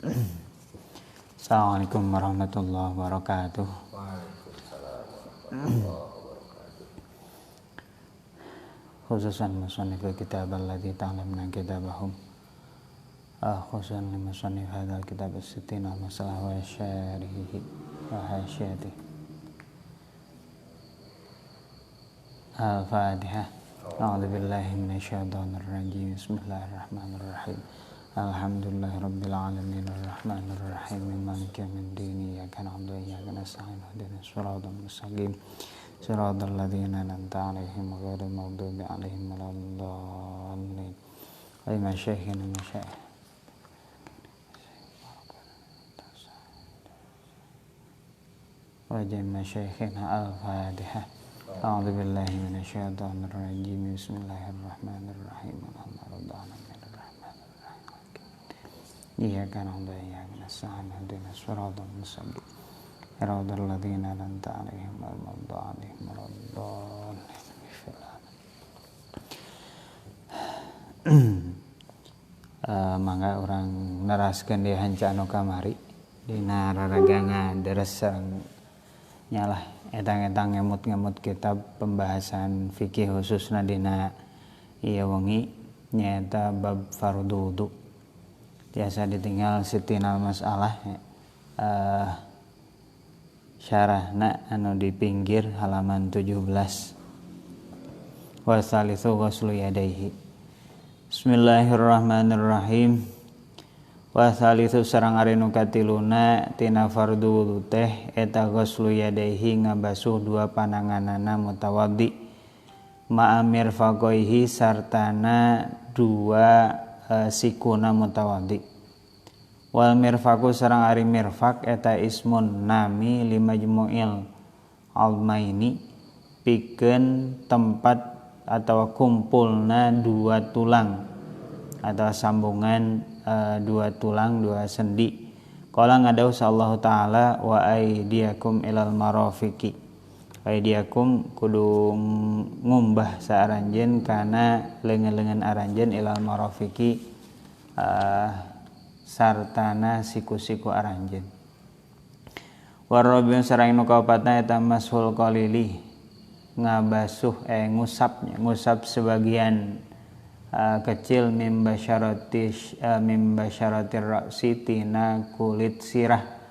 Assalamualaikum warahmatullahi wabarakatuh. Waalaikumsalam warahmatullahi wabarakatuh. Khususan musannif kitab alladzi ta'lamna kitabahum. Khususan musannif hadzal kitab as-sittin al-masalah wa syarihi wa hasyatihi. Al-Fatihah. A'udzu billahi minasyaitonir rajim. Bismillahirrahmanirrahim. Alhamdulillahi rabbil alamin arrahmanir rahim maliki yaumiddin iyyaka na'budu wa iyyaka nasta'in ihdinas siratal mustaqim siratal ladzina an'amta 'alaihim ghairil maghdubi 'alaihim waladdallin. Wa masyayikhina masyayikh wa jami' masyayikhina al-Fatihah. A'udzu billahi minasyaitonir rajim. Bismillahirrahmanirrahim. Alhamdulillahi iyyaka na'budu wa iyyaka nasta'in ihdinas siratal mustaqim siratal ladzina an'amta 'alaihim ghairil maghdubi 'alaihim waladdallin. Mangga urang neraskeun di hanca anu kamari dina raraga deres sareng nyalah etang-etang ngemut-ngemut kitab pembahasan fikih khususna dina ieu wengi nyaeta bab fardhu wudu. Biasa ditinggal sitinal masalah syarahna anu di pinggir halaman 17. Wa salisu ghuslu yadayhi. Bismillahirrahmanirrahim. Wa salisu sareng ari nu katiluna tina fardhu wudu teh eta ghuslu yadayhi ngabasuh dua pananganana mutawaddi ma'amir faqaihi sartana dua sikuna mutawaddi. Wal mirfaqu sareng ari mirfaq eta ismun nami limajmu'il almaini pikeun tempat atawa kumpulna dua tulang atau sambungan dua tulang dua sendi. Qala ngadaus Allah taala wa aydiyakum ilal marafiqi. Aydiyakum kudu ngumbah saaranjeun kana leungeun-leungeun aranjeun ilal marafiqi sartana siku-siku aranjeun. Warabiun sareng nu kaopatna eta mashul qalili ngabasuh ngusap sebagian kecil mimbasyaratir ra'si tina kulit sirah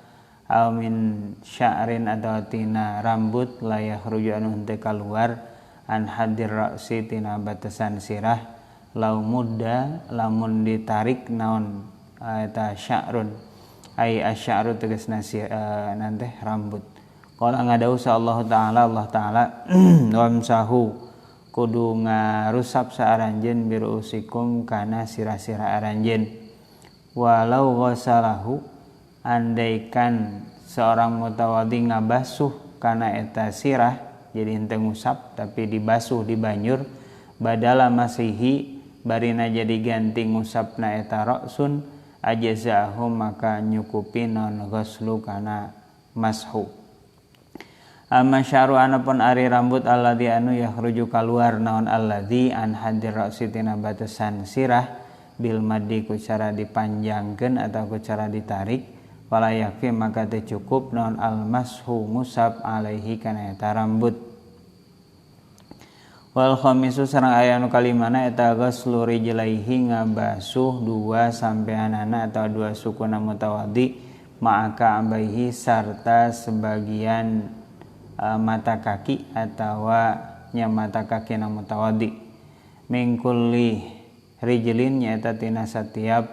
aw min sya'rin atau tina rambut layah ruju anu henteu kaluar an hadir ra'si tina batasan sirah lau mudda lamun ditarik naon eta sya'run ai asy'aru tegasna nanti rambut. Qala ngadaus Allah taala wamsahu kudu ngarusap saaranjeun birusikum kana sirah-sirah aranjeun walau ghasalahu andaikan seorang mutawaddi ngabasuh kana eta sirah jadi henteu ngusap tapi dibasuh di banjur badala masihi barina jadi ganti ngusapna eta ra'sun ajazahu maka nyukupi non ghuslu kana mashu. Amma syaru anapun ari rambut alladzi anu yakhruju kaluar naon alladzi an hadir ra'si tina batasan sirah bil maddi ku cara dipanjangkeun atau ku cara ditarik wala yakfi maka teu cukup naon al mashu musab alaihi kana eta rambut. Wal khamisu sareng aya anu kalimana eta ghuslu rijlaihi ngabasuh dua sampeanana atau dua sukuna mutawaddi ma'aka ambaihi sarta sebagian mata kaki atau nya mata kaki na mutawaddi min kulli rijlin nyaeta tina satiap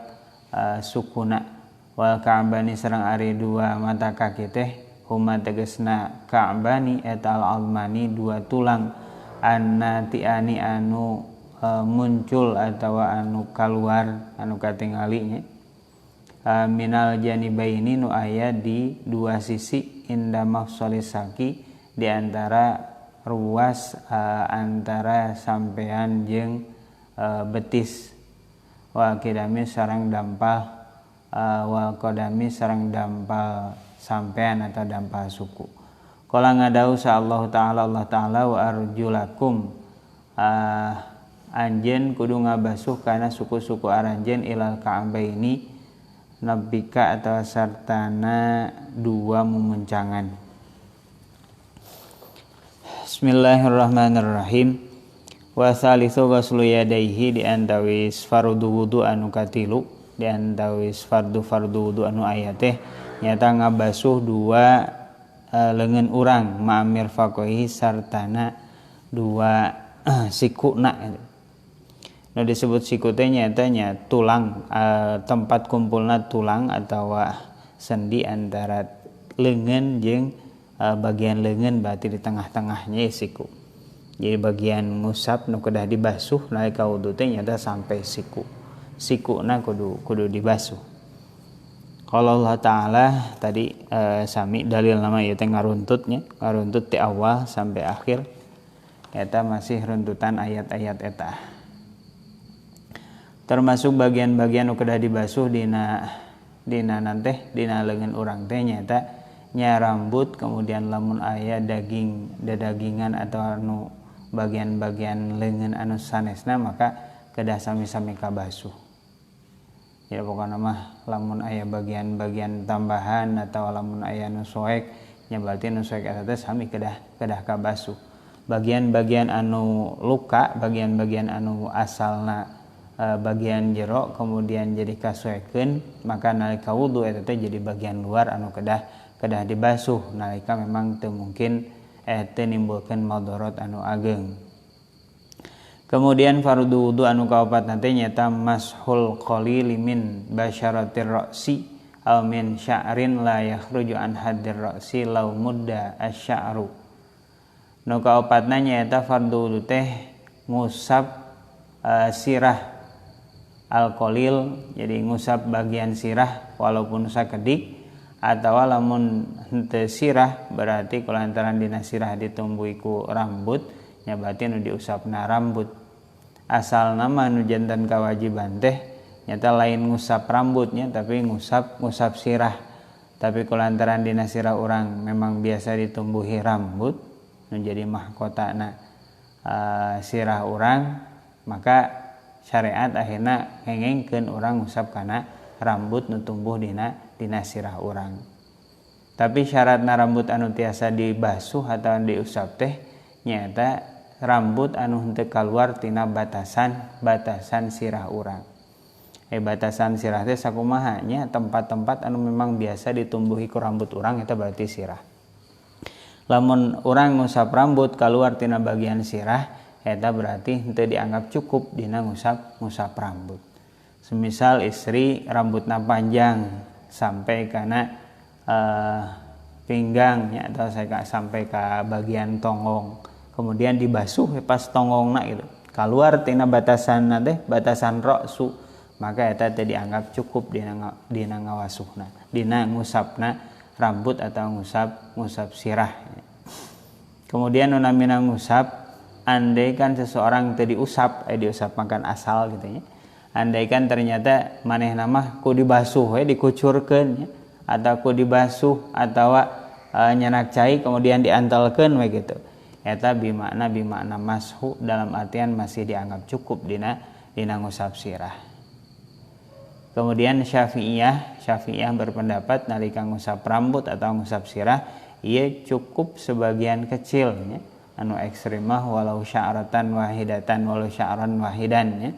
sukuna wal ka'bani sareng ari dua mata kaki teh huma tegasna ka'bani eta al-almani dua tulang annatiani anu muncul atau anu kaluar anu katingali nya minal janibaini nu aya di dua sisi inda mafsalis saki di antara ruas antara sampean jeung betis wa qadami sareng dampal wal qadami sareng dampal sampean atau dampal suku. Qala ngadaus Allah taala wa arjulakum anjeun kudu ngabasuh kana suku-suku aranjeun ilal ka'baini nabika atau sartana dua mumuncangan. Bismillahirrahmanirrahim. Wa salisu ghuslu yadaihi di antawis fardu wudu anu katilu, di antawis fardu wudu anu aya teh nyata ngabasuh dua leungeun urang ma'amir faqohi sartana dua sikuna. Nu disebut siku teh nyata nya tulang, tempat kumpulna tulang atau sendi antara leungeun jeung bagian leungeun berarti di tengah-tengahnya siku. Jadi bagian ngusap nu kedah dibasuh nalika wudu teh nyata sampai siku. Sikuna kudu dibasuh. Kalau Allah Ta'ala tadi sami dalil nama ieu teh ngaruntutnya, ngaruntut ti awal sampai akhir. Eta masih runtutan ayat-ayat eta. Termasuk bagian-bagian nu kedah dibasuh dina nanteh dina leungeun urang teh nyata nya rambut, kemudian lamun aya dadagingan atau anu bagian-bagian leungeun anu sanesna maka kedah sami-sami kabasuh. Ya pokona mah lamun aya bagian-bagian tambahan atau lamun aya nu soek nya berarti nu soek eta teh sami kedah kabasuh. Bagian-bagian anu luka, bagian-bagian anu asalna bagian jero kemudian jadi kasuekeun maka nalika wudu eta teh jadi bagian luar anu kedah dibasuh nalika memang teu mungkin teu nimbulkeun madharat anu ageng. Kemudian fardu wudu anu kaopat nanti nyata mashul qalili min basyaratir ra'si aw min sya'rin la yakhruju an haddir ra'si law mudda asy-sya'ru. Nu kaopatna nyata fardu wudu teh ngusap sirah al-qalil, jadi ngusap bagian sirah walaupun sakedik, atau lamun henteu sirah berarti kulantaran dina sirah ditumbuhi ku rambut nya berarti nu diusapna rambut. Asalna mah nu janten kawajiban teh nyata lain ngusap rambutnya tapi ngusap sirah. Tapi kulantaran dina sirah urang memang biasa ditumbuhi rambut nu jadi mahkotana sirah urang, maka syariat akhirna ngengengkeun urang ngusap kana rambut nu tumbuh dina sirah urang. Tapi syaratna rambut anu tiasa dibasuh atau diusap teh nyata rambut anu henteu kaluar tina batasan sirah urang. Batasan sirah teh sakumaha nya tempat-tempat anu memang biasa ditumbuhi ku rambut urang eta berarti sirah. Lamun urang ngusap rambut kaluar tina bagian sirah eta berarti henteu dianggap cukup dina ngusap rambut. Semisal istri rambutna panjang sampai kana pinggangnya atau sampai ke bagian tonggong, kemudian dibasuh pas tonggongna gitu keluar tina batasan ra'su, maka eta teh dianggap cukup dina ngawasuhna, dina ngusapna rambut atau ngusap sirah. Kemudian nu namina ngusap, andaikan seseorang teu diusap makan asal gitu nya, andaikan ternyata manehna mah ku dibasuh dikucurkeun atau ku dibasuh atau nyanak cai kemudian diantalkeun we gitu. Eta bimakna mashu dalam artian masih dianggap cukup dina ngusap sirah. Kemudian Syafi'iyah berpendapat nalika ngusap rambut atau ngusap sirah ieu cukup sebagian kecil nya, anu ekstrimah walau sya'ratan wahidatan walau sya'ran wahidan nya.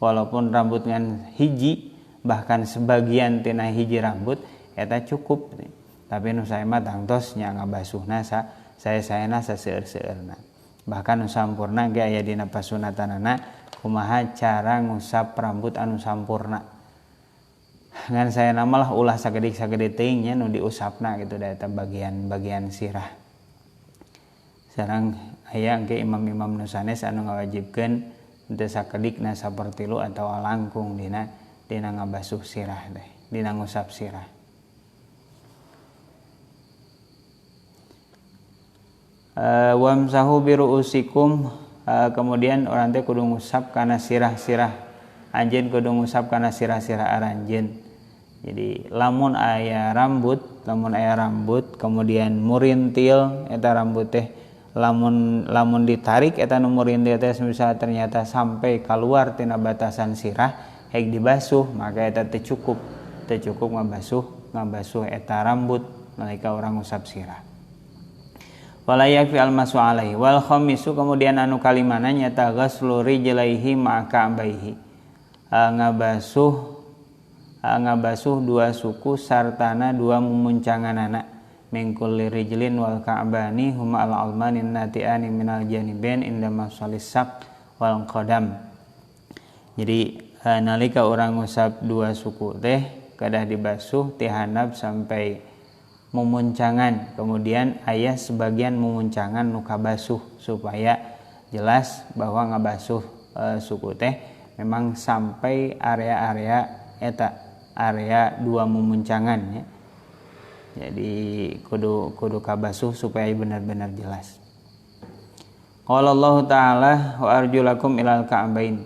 Walaupun rambut ngan hiji bahkan sebagian tina hiji rambut eta cukup. Tapi nu sae mah tangtos nya ngabasuhna sae-saena saseueur-seueurna. Bahkan nu sampurna ge aya dina pasunatanana kumaha cara ngusap rambut anu sampurna. Ngan saena mah ulah sagedik-sagedik teuing nya nu diusapna gitu da eta bagian sirah. Sareng aya ge imam-imam nu sanes anu ngawajibkeun teu sakedikna sapertilu atau langkung dina ngabasuh sirah teh, dina ngusap sirah. Wamsahu biruusikum, kemudian orang teh kudu ngusap kana sirah-sirah anjeun, kudu ngusap kana sirah-sirah aranjeun. Jadi lamun aya rambut kemudian murintil eta rambut teh lamun ditarik eta nu murintil teh misal ternyata sampai keluar tina batasan sirah hek dibasuh, maka eta teh cukup teu cukup ngabasuh eta rambut nalika urang ngusap sirah. Wala yakfi almasu alaihi wal khamisu kemudian anu kalimana nyata ghaslu rijlaihi ma'aka abaihi ngabasuh dua suku sartana dua mumuncanganana min kulli rijlin wal ka'bani huma al almanin nati'ani minal janibain inda mafsalis sak wal qadam. Jadi nalika urang ngusap dua suku teh kedah dibasuh ti handap sampai mumuncangan, kemudian aya sebagian mumuncangan nu kabasuh supaya jelas bahwa ngabasuh suku teh memang sampai area-area eta area dua mumuncangan ya. Jadi kudu kabasuh supaya benar-benar jelas. Qala Allah taala wa arjulakum ilal ka'bain.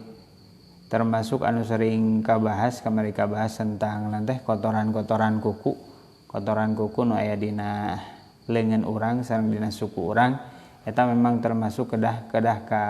Termasuk anu sering kabahas kamari kabahas tentang teh kotoran-kotoran kuku nu aya dina leungeun urang sareng dina suku urang eta memang termasuk kedah ka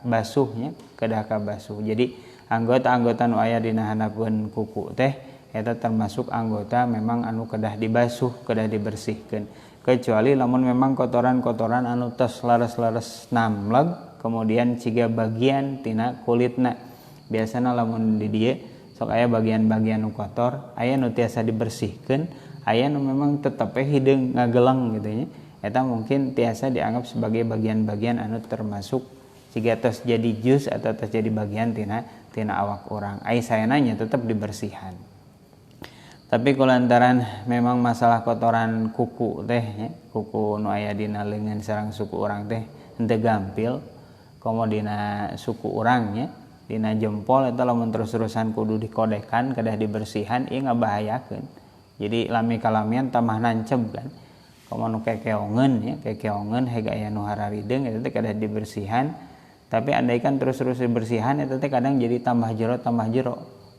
basuhnya, kedah ka basuh. Jadi anggota-anggota nu aya dina hanapeun kuku teh eta termasuk anggota memang anu kedah dibasuh, kedah dibersihkeun. Kecuali lamun memang kotoran-kotoran anu tos lares-lares namleg kemudian ciga bagian tina kulitna. Biasana lamun di dieu sok aya bagian-bagian nu kotor, aya nu tiasa dibersihkeun, aya nu memang tetep hideung ngagelang gitu nya. Eta mungkin tiasa dianggap sebagai bagian-bagian anu termasuk siga tos jadi jus atau tos jadi bagian tina awak urang. Ai saenanya tetep dibersihan. Tapi kulantaran memang masalah kotoran kuku teh nya, kuku nu aya dina leungeun sareng suku urang teh henteu gampil, komo dina suku urang nya, dina jempol eta lamun terus-terusan kudu dikodekan kedah dibersihan ieu ngabahayakeun. Jadi lami kalamian tamah nanceb kan. Komo nu kekeongeun ya, kekeongeun hega aya nu hararideung eta teh kedah dibersihan. Tapi andaikan terus-terus dibersihan eta teh kadang jadi tambah jero,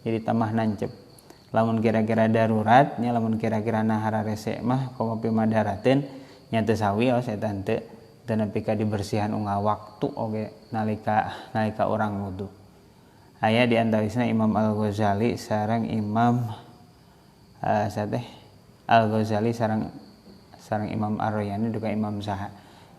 jadi tambah nanceb. Lamun kira-kira darurat nya, lamun kira-kira nahara rese mah komo pimadarateun nya teu sawios eta henteu nepi ka dibersihan unggah waktu oge nalika urang wudu. Aya di antawisna Imam Al-Ghazali sareng Imam Al-Ghazali sareng Imam Ar-Rayani duka Imam Saha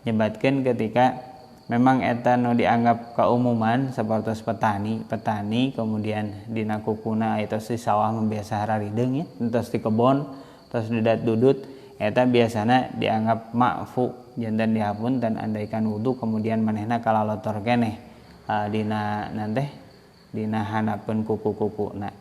nyebatkeun ketika memang eta nu dianggap kaumuman sapertos petani kemudian dina kukuna aya tos di sawah biasa hararideung ya, tos di kebon tos dudat-dudut eta biasana dianggap ma'fu janten dihapunten andaikan wudu kemudian manehna kalalotor keneh dina hanapeun kuku-kukuna.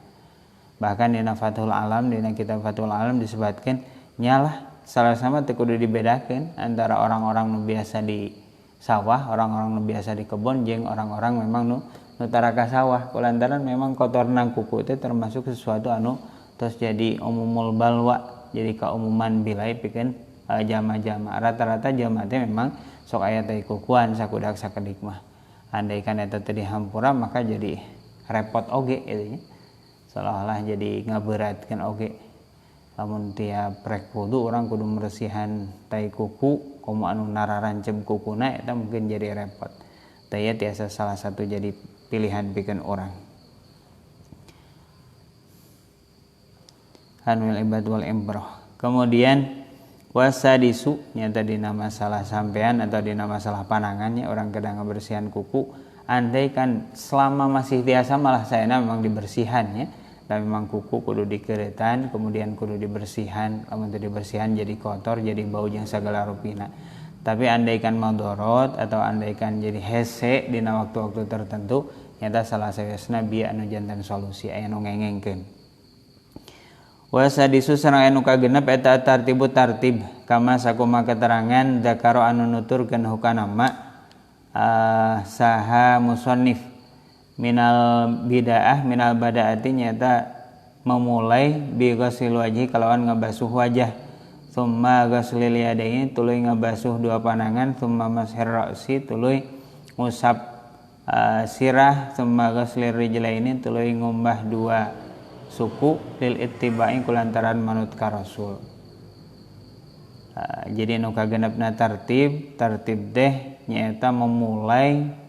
Bahkan dina Fathul Alam, dina kitab Fathul Alam disebutkan nyalah salah sama teu kudu dibedakeun antara orang-orang nu biasa di sawah, orang-orang nu biasa di kebon jeung orang-orang memang nu taraka sawah. Kulantaran memang kotorna kuku itu termasuk sesuatu anu tos jadi umumul balwa, jadi kaumuman bilai pikeun jama-jama. Rata-rata jama teh memang sok aya teh kukuan sakudak sakedik mah. Andaikan eta teu dihampura maka jadi repot oge gitu nya. Seolah-olah jadi ngaberatkeun oge. Lamun tiap rek wudu urang kudu meresihan tai kuku, komo anu nararanceb kukuna eta mungkin jadi repot. Taya tiasa salah satu jadi pilihan pikeun urang. Anwil ibad wal ibrah. Kemudian wasadisu nyata dina masalah sampean atau dina masalah panangannya orang kedah ngabersihan kuku. Andaikan selama masih biasa malah saena memang dibersihan ya. Dan memang kuku kudu dikeretan kemudian kudu dibersihan, lamun teu dibersihan jadi kotor, jadi bau jeung sagala rupina. Tapi andaikan madorot atau andaikan jadi hese dina waktu-waktu tertentu nyata salah saeueusna bieu anu janten solusi aya nu ngengengkeun. Wa sadisu sareng anu kagenep eta tartib kama sakuma keterangan zakaro anu nuturkeun hukanama saha musannif minal bidaah minal badaati nyata memulai bi ghusl wajhi kalawan ngabasuh wajah, tsumma ghuslil yadaini tuluy ngabasuh dua panangan, tsumma mashir ra'si tuluy ngusap sirah, tsumma ghuslir rijlaini tuluy ngumbah dua suku lil ittiba'i kulantaran manut ka Rasul. Jadi nu kagenepna tertib teh nyaeta memulai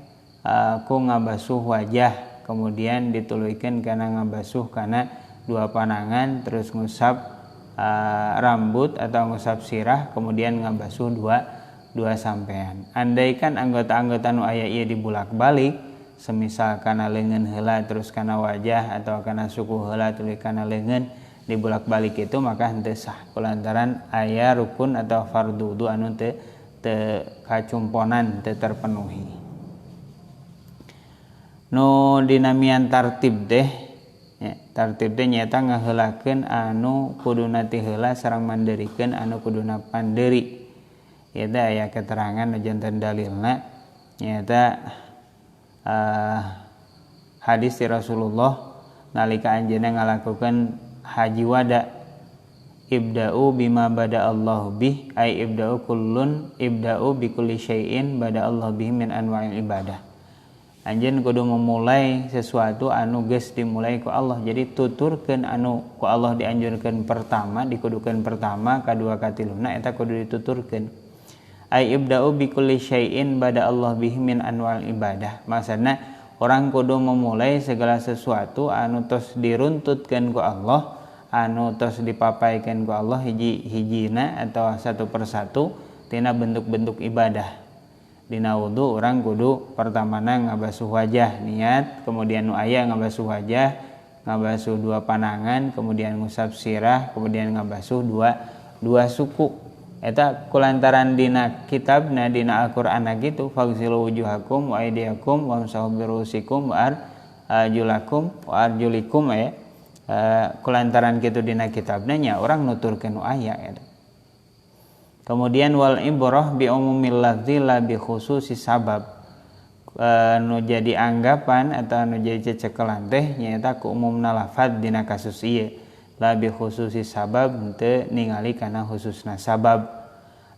ku ngabasuh wajah kemudian dituluykeun kana ngabasuh kana 2 panangan, terus ngusap rambut atau ngusap sirah, kemudian ngabasuh 2 sampean. Andaikan anggota-anggota nu aya ieu dibulak-balik, semisal kana leungeun heula terus kana wajah atau kana suku heula tuluy kana leungeun dibulak-balik itu, maka henteu sah kulantaran aya rukun atau fardu wudu anu teu kacumponan, teu terpenuhi. Nu dinamian tartib teh ya, tartib teh nyaeta ngaheulakeun anu kuduna ti heula sareng mandeurikeun anu kuduna pandeuri. Ieu teh aya keterangan nu janten dalilna nyaeta hadis ti Rasulullah nalika anjeunna ngalakukeun haji wada, ibda'u bima bada Allah bih, ay ibda'u bi kulli syai'in bada Allah bih min anwa'il ibadah. Anjeun kudu memulai sesuatu anu geus dimulai ku Allah, jadi tuturkeun anu ku Allah dianjurkeun pertama, dikudukeun pertama, kadua katiluna eta kudu dituturkeun. Ay ibda'u bi kulli syai'in bada Allah bih min anwa'il ibadah. Maksudna orang kudu memulai segala sesuatu anu tos diruntutkeun ku Allah, anu tos dipapaikeun ku Allah hiji-hijina atau satu persatu tina bentuk-bentuk ibadah. Dina wudu orang kudu pertamana ngabasuh wajah niat, kemudian nu aya ngabasuh wajah, ngabasuh 2 panangan, kemudian ngusap sirah, kemudian ngabasuh dua suku. Eta kulantaran dina kitabna dina Al-Qur'an gitu, fagsilu wujuhakum wa aydiyakum wamsahu birusikum wa arjulakum wa arjulikum ya. Kulantaran kitu dina kitabna nya urang nuturkeun nu aya eta. Kemudian wal ibrah bi umumil lafzi la bi khususi sabab. Nu jadi anggapan atau nu jadi cecekelan teh nyaeta ku umumna lafaz dina kasus ieu. La bi khususi sabab henteu ningali kana khususna sabab.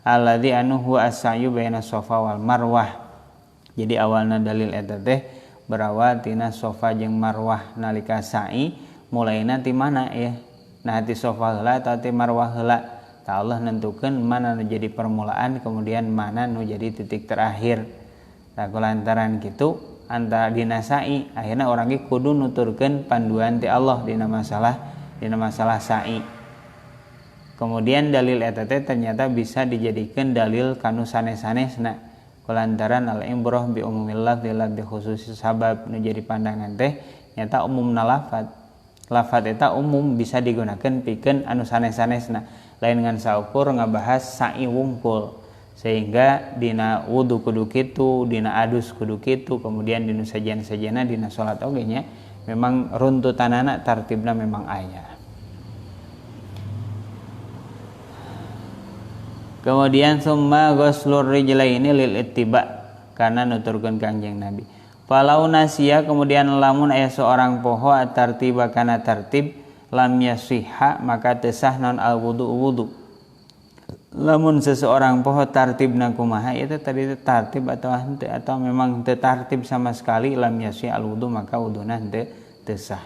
Alladzi anu huwa as-sa'yu baina Safa wal Marwah. Jadi awalna dalil eta teh berawal tina Safa jeung Marwah nalika sa'i mulaina ti mana ya? Nah ti Safa heula atau ti Marwah heula? Ta Allah nentukeun mana nu jadi permulaan, kemudian mana nu jadi titik terakhir. Nah kulantaran kitu antara dina sa'i akhirna urang ge kudu nuturkeun panduan ti Allah dina masalah sa'i. Kemudian dalil eta teh ternyata bisa dijadikeun dalil kanu sanes-sanesna. Kulantaran al-ibrah bi umumil lafzi la bi khususi sabab, nu jadi pandangan teh nyata umumna lafaz. Lafaz eta umum bisa digunakeun pikeun anu sanes-sanesna. Lain dengan saukur ngabahas sa'i wungkul, sehingga dina wudu kudu kitu, dina adus kudu kitu, kemudian dina sajian-sajiana dina salat oge nya memang runtutanana tartibna memang aya. Kemudian summa ghuslur rijlaini lil ittiba, karena nuturkeun Kangjeng Nabi. Falau nasiya, kemudian lamun aya seorang poho tartiba kana tartib lam yasihha, maka teu sah naon al wudu. Lamun seseorang poho tartibna kumaha itu tadi tartib atau memang teu tartib sama sekali, lam yasih al wudu, maka wuduna teu sah.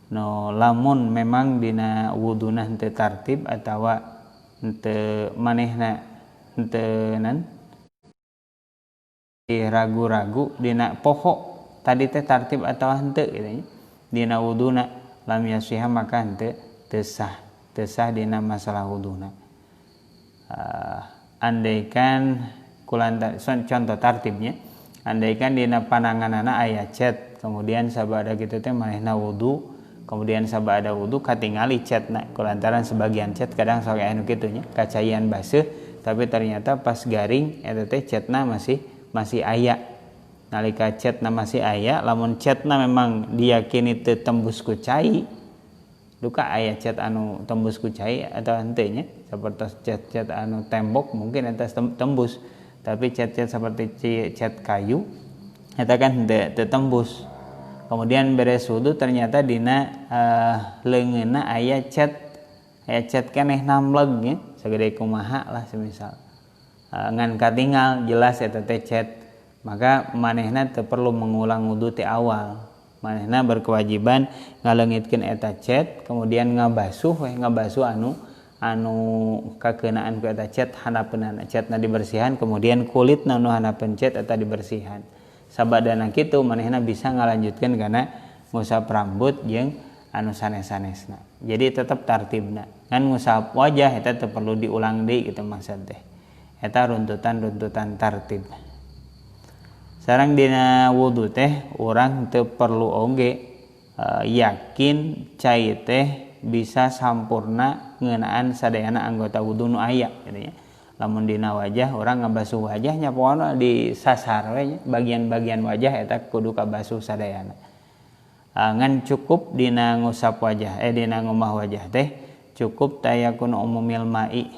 No lamun memang dina wuduna teu tartib atawa teu manehna teu ragu-ragu dina poho tadi teh tartib atau henteu gitu. Dina wuduna lam yasihha, maka henteu teu sah dina masalah wuduna. Andaikan contoh tartibnya, andaikan dina pananganana aya cet, kemudian sabada kitu teh manehna wudu, kemudian sabada wudu katingali cetna, kulantaran sebagian cet kadang sok anu kitu nya kacayan baseuh, tapi ternyata pas garing eta teh cetna masih aya. Nalika cetna masih aya, lamun cetna memang diyakini teu tembus ku cai, duka aya cet anu tembus ku cai atau henteu nya, sapertos cet-cet anu tembok mungkin eta tembus, tapi cet-cet seperti cet kayu eta kan teu tembus. Kemudian beres wudu ternyata dina leungeunna aya cet keneh namleg nya, sagede kumaha lah semisal. Ngan katingal jelas eta teh cet, maka manehna teu perlu mengulang wudu ti awal. Manehna berkewajiban ngaleungitkeun eta cet, kemudian ngabasuh anu kakeunaan ku eta cet, hanapeunana cetna dibersihan, kemudian kulitna nu hanapeun cet eta dibersihan. sabadana kitu manehna bisa ngalanjutkeun kana ngusap rambut jeung anu sanes-sanesna. Jadi tetap tartibna. Ngan ngusap wajah eta teu perlu diulang deui kitu maksud teh. Eta runtutan tartib. Sareng dina wudu teh urang teu perlu oge yakin cai teh bisa sampurna ngeunaan sadayana anggota wudu nu aya gitu nya. Lamun dina wajah urang ngabasuh wajah nya pokona disasar we nya bagian-bagian wajah eta kudu kabasuh sadayana. Ngan cukup dina ngusap wajah dina ngumah wajah teh cukup tayakun umumil mai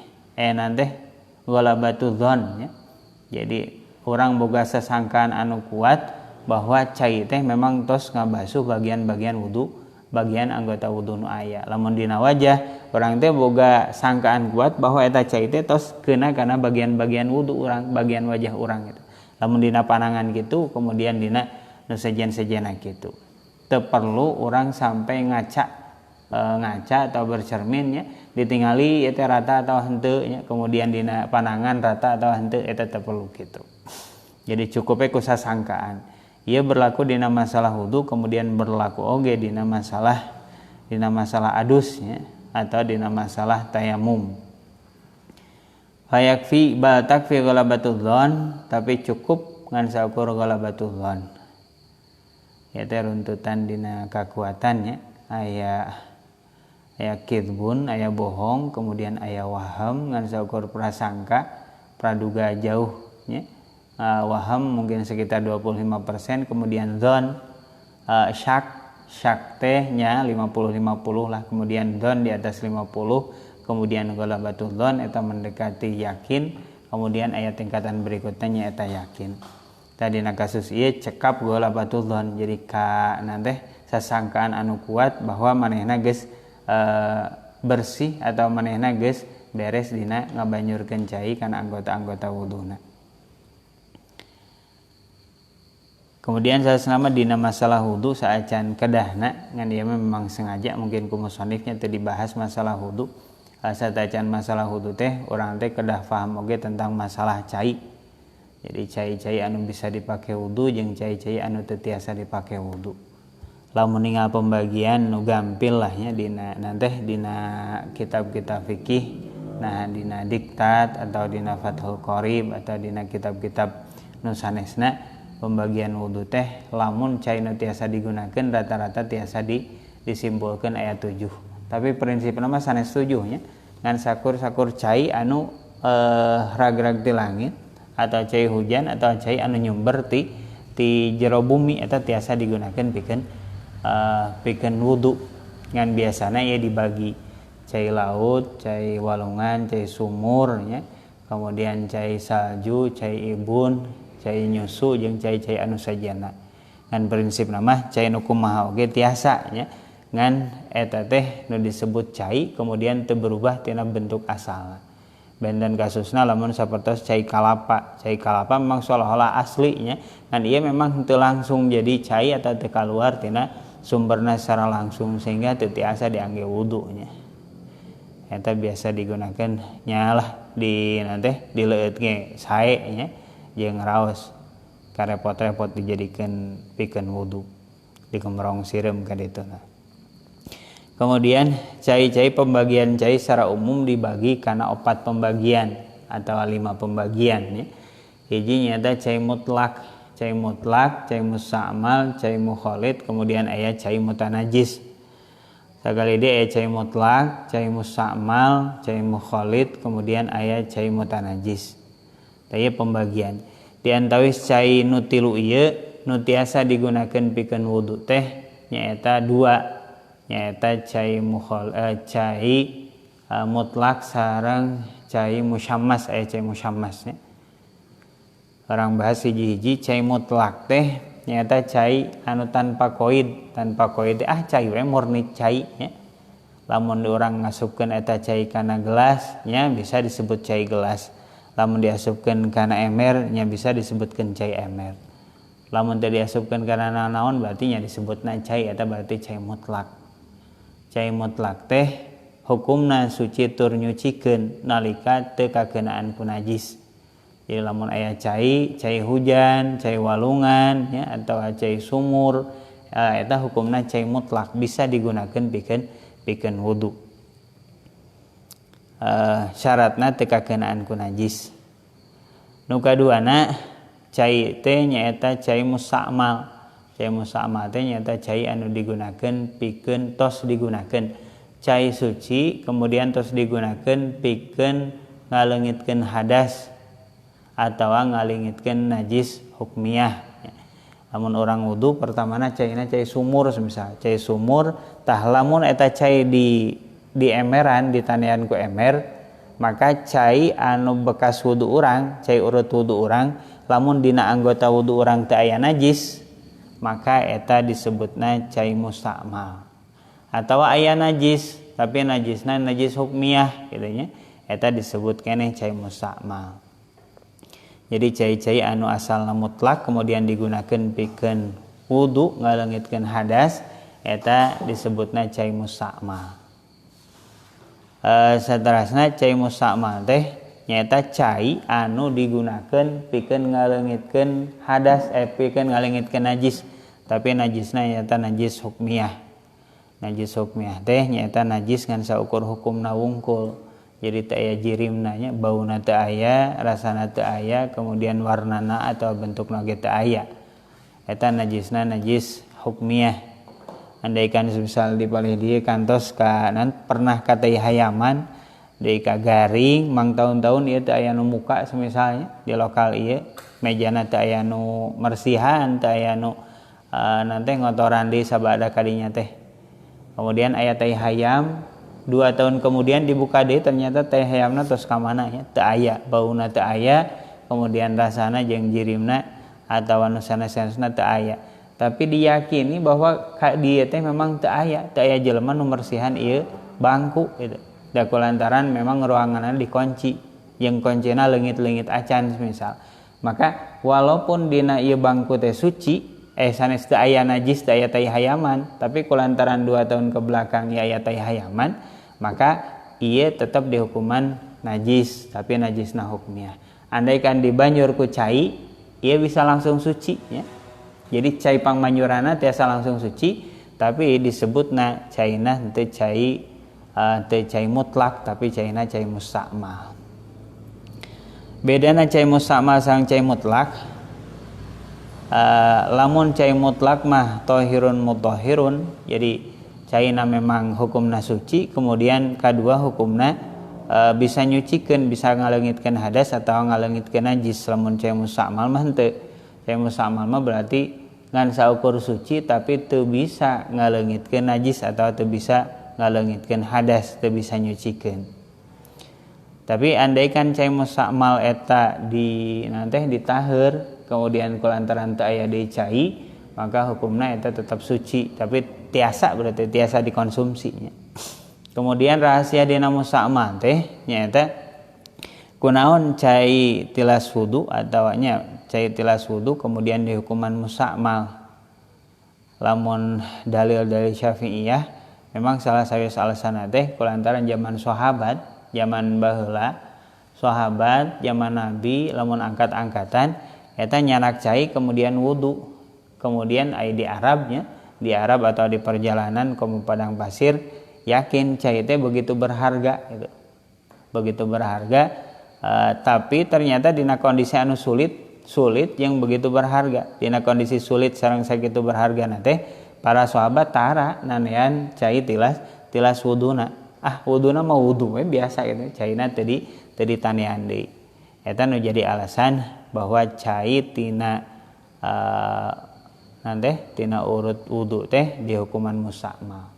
teh ghalabatu dzon nya. Jadi urang boga sasangkaan anu kuat bahwa cai teh memang tos ngabasuh bagian-bagian wudu, bagian anggota wudu nu aya. Lamun dina wajah urang teh boga sangkaan kuat bahwa eta cai teh tos keuna kana bagian-bagian wudu urang, bagian wajah urang gitu. Lamun dina panangan gitu, kemudian dina nu sejen-sejena kitu. Teu perlu urang sampai ngaca atau bercermin nya ditingali eta rata atau henteu nya, kemudian dina panangan rata atau henteu eta teu perlu kitu. Jadi cukupnya ku sasangkaan. Ia berlaku dina masalah wudu, kemudian berlaku oge dina masalah adusnya atau dina masalah tayamum. Fayakfi bal takfi ghalabatul dzon, tapi cukup ngan saukur ghalabatul dzon. Ya teh runtutan dina kakuatannya aya kidbun, aya bohong, kemudian aya waham ngan saukur prasangka, praduga jauh nya. Waham mungkin sekitar 25%, kemudian dzon syak teh nya 50-50 lah, kemudian dzon di atas 50, kemudian ghalabatul dzon eta mendekati yakin, kemudian ayat tingkatan berikutnya nya eta yakin. Tadina kasus ieu cekap ghalabatul dzon, jadi ka teh sasangkaan anu kuat bahwa manehna geus bersih atau manehna geus beres dina ngabanyurkeun cai kana anggota-anggota wuduna. Kemudian saeusna dina masalah wudu saacan kedahna ngan ieu memang sengaja mungkin ku musannifnya teu dibahas masalah wudu. Saacan masalah wudu teh urang teh kedah paham oge tentang masalah cai. Jadi cai-cai anu bisa dipake wudu jeung cai-cai anu teu tiasa dipake wudu. Lamun ningal pembagian nu gampil lah nya dina teh dina kitab-kitab fikih, nah dina Diktat atau dina Fathul Qorib atau dina kitab-kitab nu sanesna pembagian wudu teh lamun cai nu tiasa digunakeun rata-rata tiasa disimpulkeun ayat 7. Tapi prinsipna mah sanes 7 nya. Ngan sakur-sakur cai anu ragrag ti langit atau cai hujan atau cai anu nyumber ti jero bumi eta tiasa digunakeun pikeun wudu. Ngan biasana ieu dibagi cai laut, cai walungan, cai sumur nya. Kemudian cai salju, cai ibun, cai nyusu jeung cai-cai anu sajana. Ngan prinsipna mah cai nu kumaha oge tiasa nya. Ngan eta teh nu disebut cai kemudian teu berubah tina bentuk asalna. Benten kasusna lamun sapertos cai kalapa. Cai kalapa memang seolah-olah asli nya. Ngan ieu memang teu langsung jadi cai atau teu kaluar tina sumberna secara langsung sehingga teu tiasa diangge wudu nya. Eta biasa digunakeun nyalah di teh dileueutke sae nya. Jeung raos karepot-repot dijadikeun pikeun wudu dikemrong sireum ka ditu. Kemudian cai-cai pembagian cai secara umum dibagi kana 4 pembagian atau 5 pembagian ya. Hiji nyata cai mutlak, cai musta'mal, cai mukhalid, kemudian aya cai mutanajis. Sakali dia aya cai mutlak, cai musta'mal, cai mukhalid, kemudian aya cai mutanajis. Taya pembagian di antawis cai nu tilu ieu nu tiasa digunakeun pikeun wudu teh nyaeta 2, nyaeta cai mutlak sareng cai musyammas. Aya cai musyammas nya. Orang bahas hiji-hiji cai mutlak teh nyaeta cai anu tanpa koid teh cai we murni cai nya. Lamun urang ngasupkeun eta cai kana gelas nya bisa disebut cai gelas. Lamun diasupkeun kana ember nya bisa disebutkeun cai ember. Lamun teu diasupkeun kana naon berarti nya disebutna cai eta berarti cai mutlak. Cai mutlak teh hukumna suci tur nyucikeun nalika teu kakeunaan ku najis. Jadi lamun aya cai hujan, cai walungan ya, atau cai sumur, eta hukumna cai mutlak bisa digunakan pikeun wudu. Syaratna teu kakenaan ku najis. Nu kaduana cai teh nyaeta cai mustakmal. Cai mustakmal teh nyaeta cai anu digunakeun pikeun tos digunakeun. Cai suci kemudian tos digunakeun pikeun ngaleungitkeun hadas atawa ngaleungitkeun najis hukmiyah. Lamun orang wudu pertamana caina cai sumur semisal. Cai sumur tah lamun eta cai di emeran ditanean ku emer, maka cai anu bekas wudu urang, cai urut wudu urang, lamun dina anggota wudu urang teu aya najis, maka eta disebutna cai mustakmal. Atawa aya najis, tapi najisna najis hukmiyah kitu nya, eta disebut keneh cai mustakmal. Jadi cai-cai anu asalna mutlak kemudian digunakeun pikeun wudu ngaleungitkeun hadas, eta disebutna cai mustakmal. Saterasna cai mustakmal teh nyaeta cai anu digunakeun pikeun ngaleungitkeun hadas, pikeun ngaleungitkeun najis, tapi najisna nyaeta najis hukmiyah. Najis hukmiyah teh nyaeta najis ngan saukur hukumna wungkul. Jadi teu aya jirimna nya, bauna teu aya, rasana teu aya, kemudian warnana atau bentukna ge teu aya. Eta najisna najis hukmiyah. Andaikan misal di palih dieu kantos pernah ka teh hayaman deui ka garing mang tahun-tahun ieu teu aya nu muka semisalnya di lokal ieu mejana teu aya nu mersihan, teu aya nu nanti ngotoran deui sabada kadinya teh. Kemudian aya teh hayam 2 tahun kemudian dibuka deui ternyata teh hayamna tos ka mana nya teu aya, bauna teu aya, kemudian rasana jeung jirimna atawa nu sanes-sanesna teu aya. Tapi diyakini bahwa dieu teh memang teu aya jelema nu mersihan ieu bangku gitu. Da kulantaran memang ruanganna dikunci, jeung kuncina leungit-leungit acan misal. Maka walaupun dina ieu bangku teh suci, sanes teu aya najis, teu aya tai hayaman, tapi kulantaran 2 tahun ke belakang ieu aya tai hayaman, maka ieu tetap dihukuman najis, tapi najisna hukmiyah. Andaikan dibanjur ku cai, ieu bisa langsung suci ya. Jadi cai pangmanjurana tiasa langsung suci, tapi disebutna caina teu cai mutlak, tapi caina cai mustakmal. Bedana cai mustakmal sareng cai mutlak, lamun cai mutlak mah thahirun mutahhirun, jadi caina memang hukumna suci, kemudian kadua hukumna bisa nyucikeun, bisa ngaleungitkeun hadas atau ngaleungitkeun najis. Lamun cai mustakmal mah henteu. Cai mustakmal mah berarti ngan saukur suci tapi teu bisa ngaleungitkeun najis atau teu bisa ngaleungitkeun hadas, teu bisa nyucikeun. Tapi andaikan cai mustakmal eta ditaheur kemudian kulantaran teu aya deui cai, maka hukumna eta tetap suci, tapi berarti tiasa dikonsumsi nya. Kemudian rahasia dina mustakmal teh nyaeta kunaon cai tilas wudu atawa nya cai tilas wudu kemudian dihukuman mustakmal. Lamun dalil-dalil Syafi'iyah memang salah sawius alasanna teh kulantaran zaman sahabat, zaman baheula, sahabat zaman Nabi lamun angkat-angkatan eta nyanak cai kemudian wudu. Kemudian ai di Arabnya, di Arab atau di perjalanan ke padang pasir, yakin cai teh begitu berharga gitu. Begitu berharga, tapi ternyata dina kondisi anu sulit yang begitu berharga. Dina kondisi sulit sareng sakitu berharga teh para sahabat tara nanean cai tilas wuduna. Wuduna mah wudu we biasa gitu. Caina teu ditanean deui. Eta nu jadi alasan bahwa cai tina urut wudu teh dihukuman mustakmal.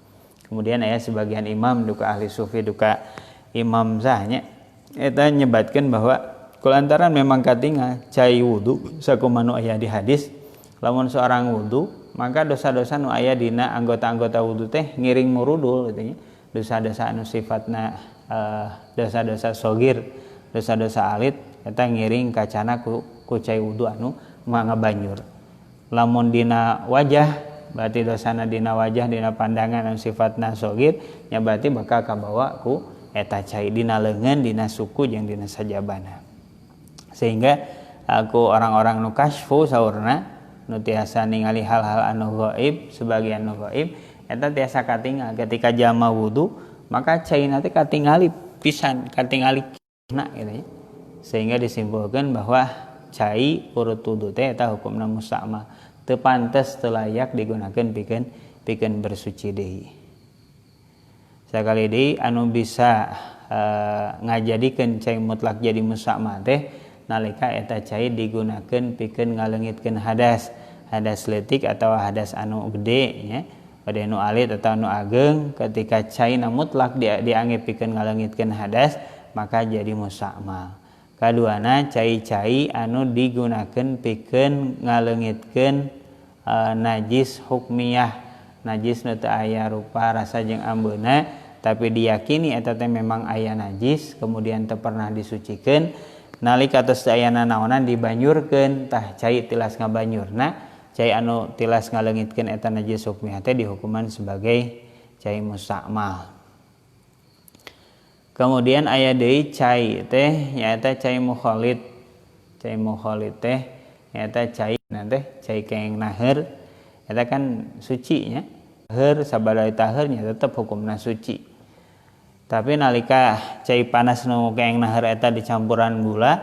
Kemudian aya sebagian imam duka ahli sufi duka imam sahnya eta nyebatkeun bahwa kulantaran memang katingal cai wudu sakumaha nu aya di hadis, lamun seorang wudu maka dosa-dosa nu aya dina anggota-anggota wudu teh ngiring murudul gitu nya. Dosa-dosa anu sifatna dosa-dosa shogir, dosa-dosa alit eta ngiring kacana ku cai wudu anu mangga banjur. Lamun dina wajah berarti dosana dina wajah, dina pandangan anu sifatna shogir nya berarti bakal kabawa ku eta cai dina leungeun, dina suku jeung dina sajabana. Sehingga aku orang-orang nu kasfu saurna nu tiasa ningali hal-hal anu gaib sebagian nu gaib eta tiasa katingal ketika jama wudu maka caina teh katingali pisan katingali na gitu ya. Sehingga disimpulkan bahwa cai urut wudu teh eta hukumna mustakmal teu pantes teu layak digunakeun pikeun bersuci deui. Sakali deui anu bisa ngajadikeun cai mutlak jadi mustakmal teh nalika eta cai digunakeun pikeun ngaleungitkeun hadas leutik atau hadas anu gede nya bade nu alit atau nu ageng ketika cai na mutlak dianggep pikeun ngaleungitkeun hadas maka jadi mustakmal. Kaduana cai-cai anu digunakeun pikeun ngaleungitkeun najis hukmiyah, najis nu teu aya rupa rasa jeung ambeuna tapi diyakini eta teh memang aya najis kemudian teu pernah disucikeun nalika tos aya nanaonan dibanyurkeun tah cai tilas ngabanyurna cai anu tilas ngaleungitkeun eta najis hukmiyah teh dihukuman sebagai cai mustakmal. Kemudian aya deui cai teh nyaeta cai mukhalid. Cai mukhalid teh nyaeta cai cai kenging naheur eta kan suci nya. Heur sabada taheur nya tetep hukumna suci. Tapi nalika cai panas nu kenging naheur eta dicampuran gula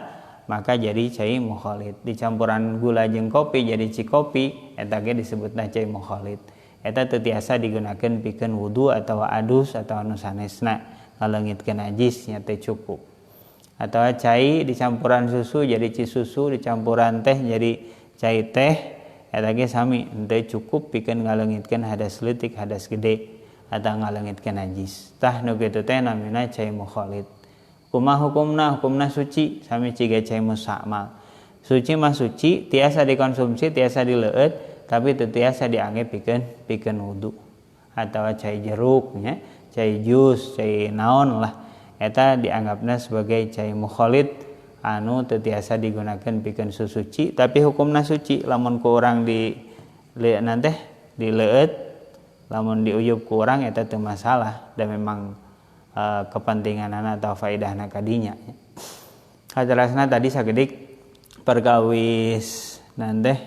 maka jadi cai mukhalid. Dicampuran gula jeung kopi jadi cikopi eta ge disebutna cai mukhalid. Eta teu tiasa digunakeun pikeun wudu atawa adus atau anu sanesna ngaleungitkeun najis nya teh cukup. Atawa cai dicampuran susu jadi cisusu, dicampuran teh jadi cai teh eta ge sami teu cukup pikeun ngaleungitkeun hadas leutik, hadas gede atau ngaleungitkeun najis. Tah nu kitu teh namina cai mukhalid. Kumaha hukumna suci sami ciga cai mustakmal. Suci mah suci tiasa dikonsumsi tiasa dileueut tapi teu tiasa dianggep pikeun wudu. Atawa cai jeruk nya, cai jus, cai naon lah eta dianggapna sebagai cai mukhalid anu teu tiasa digunakeun pikeun suci tapi hukumna suci lamun ku urang dileueutna teh dileueut lamun diuyub ku urang eta teu masalah dan memang kepentinganana atau faedahna kadinya. Kajelasna tadi sagedik perkawis nanteh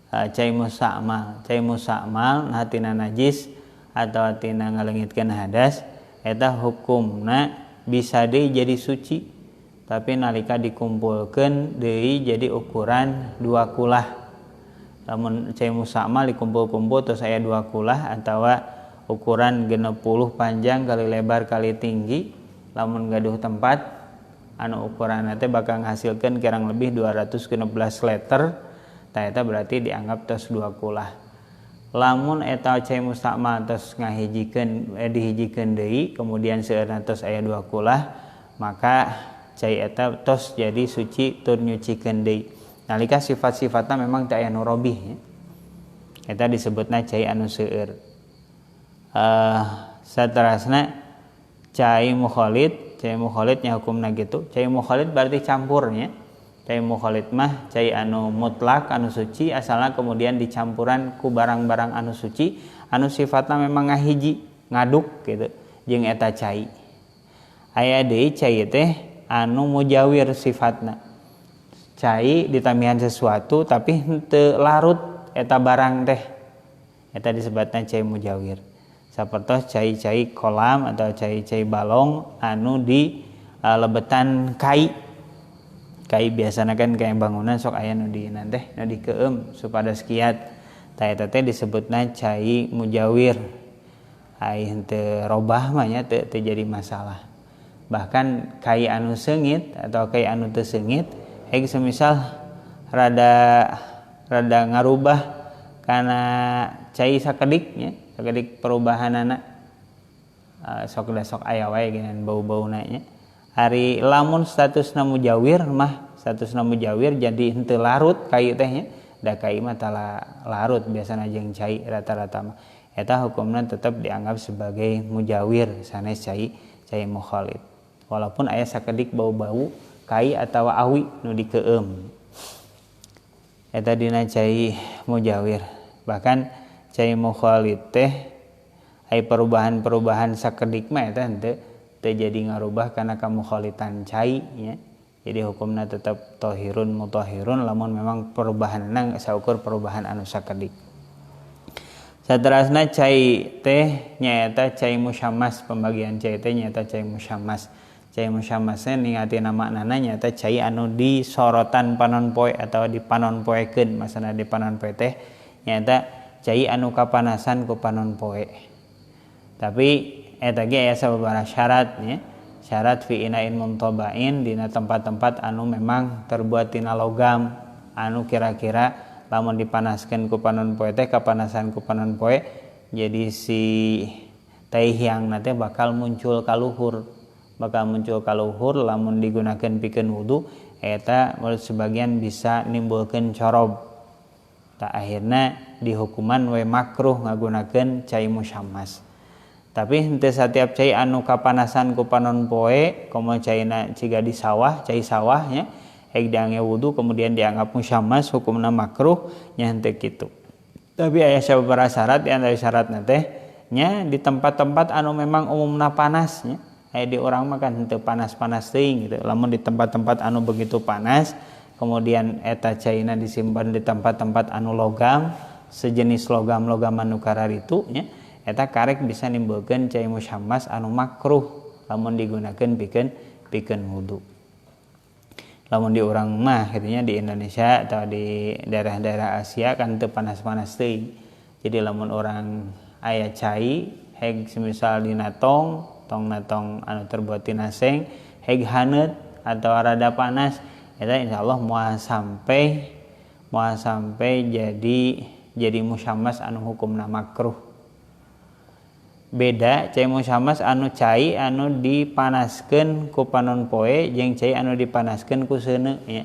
cai mustakmal. Cai mustakmal hatina najis atau tina ngaleungitkeun hadas eta hukumna bisa deui jadi suci tapi nalika dikumpulkeun deui jadi ukuran 2 kulah. Lamun cai mustakmal dikumpul-kumpul terus aya 2 kulah atawa ukuran 60 panjang kali lebar kali tinggi lamun gaduh tempat anu ukuranna teh bakal ngahasilkeun kirang lebih 216 liter tah eta berarti dianggap tos 2 kulah. Lamun eta cai mustakmal tos ngahijikeun dihijikeun deui kemudian seueurna tos aya 2 kulah maka cai eta tos jadi suci tur nyucikeun deui. Nalika sifat-sifatna memang teu aya nu robih nya. Eta disebutna cai anu seueur. Saterasna cai mukhalid nya hukumna gitu. Cai mukhalid berarti campurnya. Cai mukhalid mah cai anu mutlak anu suci asalna kemudian dicampuran ku barang-barang anu suci anu sifatna memang ngahiji ngaduk gitu jeung eta cai. Aya deui cai teh anu mujawir sifatna. Cai ditamihan sesuatu tapi henteu larut eta barang teh. Eta disebutna cai mujawir. Sapertos cai-cai kolam atau cai-cai balong anu di lebetan kai biasana kan kayak bangunan sok aya nu di teh nu dikeueum supados kiat tah eta teh disebutna cai mujawir ai henteu robah mah nya teu jadi masalah. Bahkan kai anu seungit atau kai anu teu seungit semisal rada ngarubah kana cai sakedik nya sakedik perubahanana sok aya wae genan bau-bauna nya. Ari lamun statusna mujawir mah statusna mujawir jadi henteu larut kai teh nya. Da kai mah tala larut biasana jeung cai rata-rata mah. Eta hukumna tetep dianggap sebagai mujawir sanes cai mukhalid. Walaupun aya sakedik bau-bau kai atawa awi nu dikeueum. Eta dina cai mujawir. Bahkan cai mukhalid teh aya perubahan-perubahan sakedik mah eta henteu jadi ngarubah kana kamukhalitan cai nya. Jadi hukumna tetap tohirun mutahhirun lamun memang perubahanna saukur perubahan anu sakedik. Saterasna cai teh nyaeta cai musyammas, pembagian cai teh nyaeta cai musyammas. Cai musyammasna ningatina maknana nyaeta cai anu disorotan panon poe atau dipanonpoekeun. Maksudna dipanonpoe teh nyaeta cai anu kapanasan ku panon poe. Tapi eta ge aya sababaraha syarat nya. Syarat fi inain muntabain dina tempat-tempat anu memang terbuat tina logam anu kira-kira lamun dipanaskeun ku panon poe teh kapanasan ku panon poe jadi si taihyang teh bakal muncul kaluhur lamun digunakeun pikeun wudu eta menurut sebagian bisa nimbulkeun corob. Tak akhirna dihukuman we makruh ngagunakeun cai musyammas. Tapi henteu satiap cai anu kapanasan ku panon poe komo caina ciga di sawah, cai sawah nya hek diangge wudu kemudian dianggap musyammas hukumna makruh nya henteu kitu. Tapi aya sababaraha syarat di antara syaratna teh nya di tempat-tempat anu memang umumna panas nya. Aya di urang mah kan henteu panas-panas teuing gitu. Lamun di tempat-tempat anu begitu panas kemudian eta caina disimpan di tempat-tempat anu logam, sejenis logam-logam anu kararitu nya eta karek bisa nimbulkeun cai musyammas anu makruh lamun digunakeun pikeun wudu. Lamun di urang mah kitu di Indonesia atau di daerah-daerah Asia kan teu panas-panas teuing. Jadi lamun orang aya cai heg semisal dina tong anu terbuat tina seng heg haneut atau rada panas eta insyaallah moal sampai jadi musyammas anu hukumna makruh. Beda cai musyammas anu cai anu dipanaskeun ku panon poe jeung cai anu dipanaskeun ku seuneu nya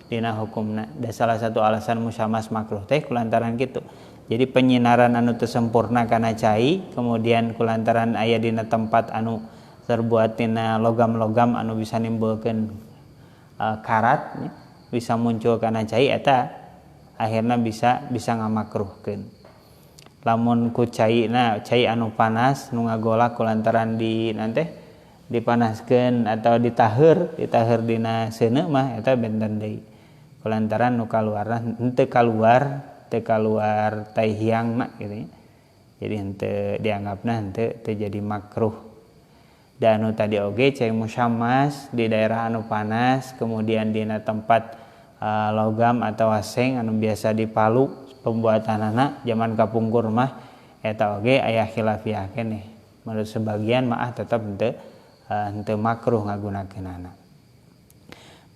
dina hukumna. Da salah satu alasan musyammas makruh teh kulantaran kitu. Jadi penyinaran anu teu sempurna kana cai kemudian kulantaran aya dina tempat anu terbuat tina logam-logam anu bisa nimbulkeun karat nya, bisa muncul kana cai eta akhirna bisa ngamakruhkeun. Lamun ku cai anu panas nu ngagolak kulantaran dipanaskeun atau ditaheur dina seuneu mah eta benten deui. Kulantaran nu kaluarna henteu kaluar taihyangna gitu ya. Jadi henteu dianggapna henteu jadi makruh. Dan anu tadi oge cai musyammas di daerah anu panas kemudian dina tempat logam atau seng anu biasa dipalu pembuatanana zaman kapungkur mah eta oge aya khilafiyah keneh. Menurut sebagian mah tetep henteu makruh ngagunakeunana.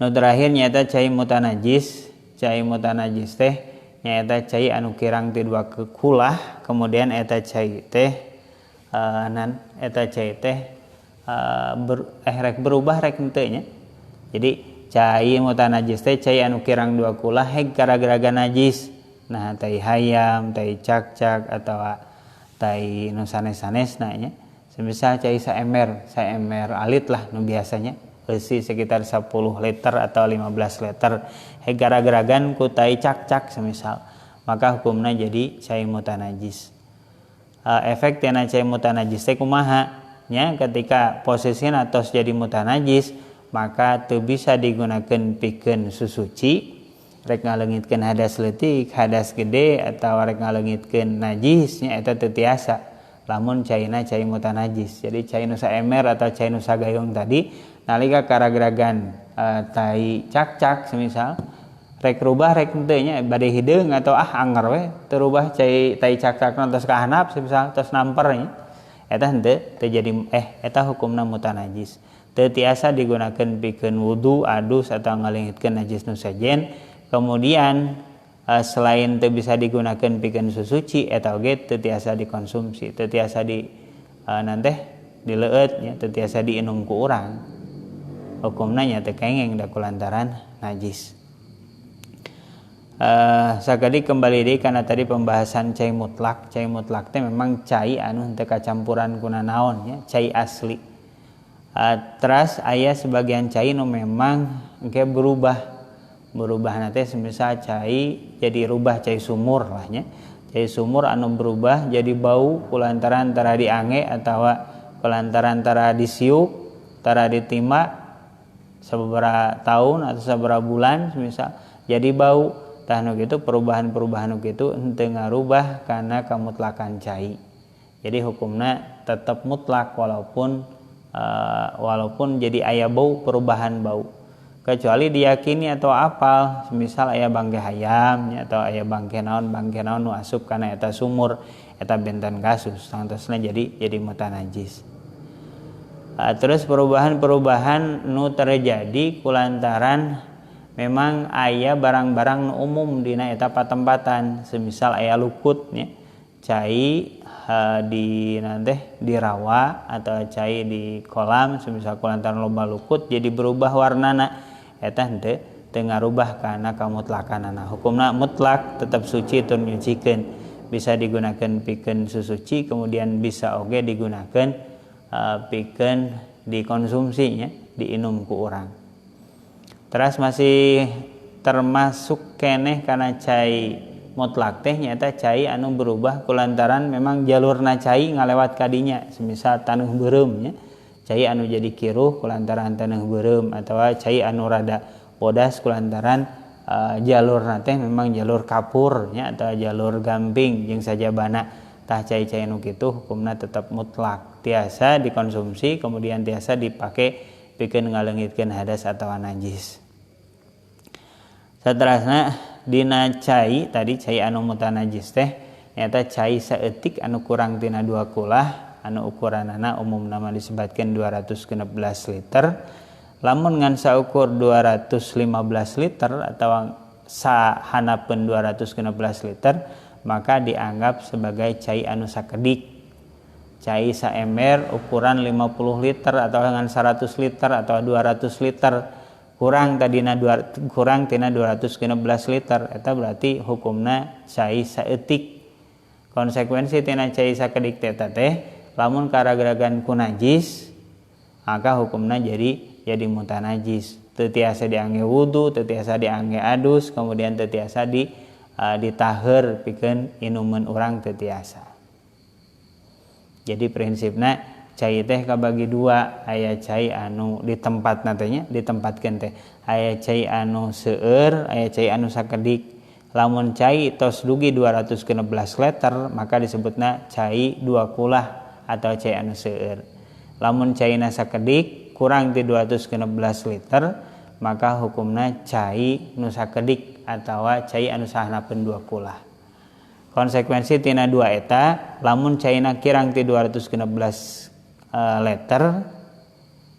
Nu terakhir nyaeta cai mutanajis. Cai mutanajis teh nyaeta cai anu kirang ti dua kulah kemudian eta cai teh rek berubah rek henteu nya. Jadi cai mutanajis teh cai anu kirang dua kulah heg gara-gara najis. Nah tai hayam, tai cak-cak atau tai nu sanes-sanesna nya. Semisal cai saemer alit lah nu biasanya beusi sekitar 10 liter atau 15 liter. Heg gara-garagan ku tai cak-cak semisal. Maka hukumna jadi cai mutanajis. Efek tina cai mutanajis teh kumaha? Nya ketika posisina tos jadi mutanajis maka teu bisa digunakeun pikeun susuci. Rek ngaleungitkeun hadas leutik, hadas gede atau rek ngaleungitkeun najis nya eta teu tiasa lamun caina cai mutanajis. Jadi cai nu saemer atau cai nu sagayung tadi nalika karageragan tai cak-cak semisal rek rubah rek henteu nya bade hideung atau anger we teu rubah cai tai cak-cakna tos kahandap semisal tos namper nya eta henteu teu jadi eta hukumna mutanajis. Teu tiasa digunakeun pikeun wudu, adus atau ngaleungitkeun najis nu sejen. Kemudian selain teu bisa digunakeun pikeun susuci eta oge teu tiasa dikonsumsi, teu tiasa dileueut nya, teu tiasa diinum ku urang. Hukumna nya teu kengeng da kulantaran najis. Sakali kembali deui kana tadi pembahasan cai mutlak. Cai mutlak teh memang cai anu henteu kacampuran ku nanaon nya, cai asli. Terus aya sebagian cai nu memang engke berubah nanti semisal cai jadi rubah cai sumur lah nya. Cai sumur anu berubah jadi bau kulantaran tara diange atau kulantaran tara disiuk, tara ditimba sababaraha tahun atau sababaraha bulan misal jadi bau tah nu kitu perubahan-perubahan nu kitu henteu ngarubah kana kamutlakan cai. Jadi hukumna tetap mutlak walaupun jadi aya bau perubahan bau. Kecuali diyakini atau apal misal aya bangke hayam atau aya bangke naon nu asup kana eta sumur eta benten kasus sangtosna jadi mutanajis. Terus perubahan-perubahan nu terjadi kulantaran memang aya barang-barang nu umum dina eta patempatan semisal aya lukut nya cai di rawa atau cai di kolam semisal kulantaran loba lukut jadi berubah warnana eta henteu ngarubah kana kamutlakanana. Hukumna mutlak tetap suci tun nyucikeun bisa digunakan pikeun susuci kemudian bisa oge digunakan pikeun dikonsumsinya diinum ku urang. Terus masih termasuk keneh kana cai mutlak teh nyata cai anu berubah kulantaran memang jalurna cai ngalewat kadinya semisal taneuh beureum nya cai anu jadi kiruh kulantaran taneuh beureum atawa cai anu rada bodas kulantaran jalurna teh memang jalur kapur nya atau jalur gamping jeung sajabana tah cai-cai anu kitu hukumna tetap mutlak tiasa dikonsumsi kemudian tiasa dipake pikeun ngaleungitkeun hadas atawa najis. Saterasna dina cai tadi cai anu mutanajis teh nyata cai saeutik anu kurang tina 2 kulah anu ukuranana umumna mah disebutkeun 216 liter. Lamun ngan saukur 215 liter atau sahanapeun 216 liter maka dianggap sebagai cai anu sakedik. Cai saember ukuran 50 liter atau dengan 100 liter atau 200 liter kurang tina 216 liter eta berarti hukumna cai saeutik. Konsekuensi tina cai sakedik teh lamun karagaragan ku najis maka hukumna jadi mutanajis. Teu tiasa diangge wudu, teu tiasa diangge adus, kemudian teu tiasa ditaheur pikeun inuman urang teu tiasa. Jadi prinsipna cai teh kabagi dua, aya cai anu di tempat natenya ditempatkeun teh. Aya cai anu seueur, aya cai anu sakedik. Lamun cai tos dugi 216 liter maka disebutna cai 2 kulah atau cai anu seueur. Lamun caina sakedik kurang ti 216 liter maka hukumna cai nu sakedik atawa cai anu sahanapeun 2 kulah. Konsekuensi tina 2 eta lamun caina kirang ti 216 liter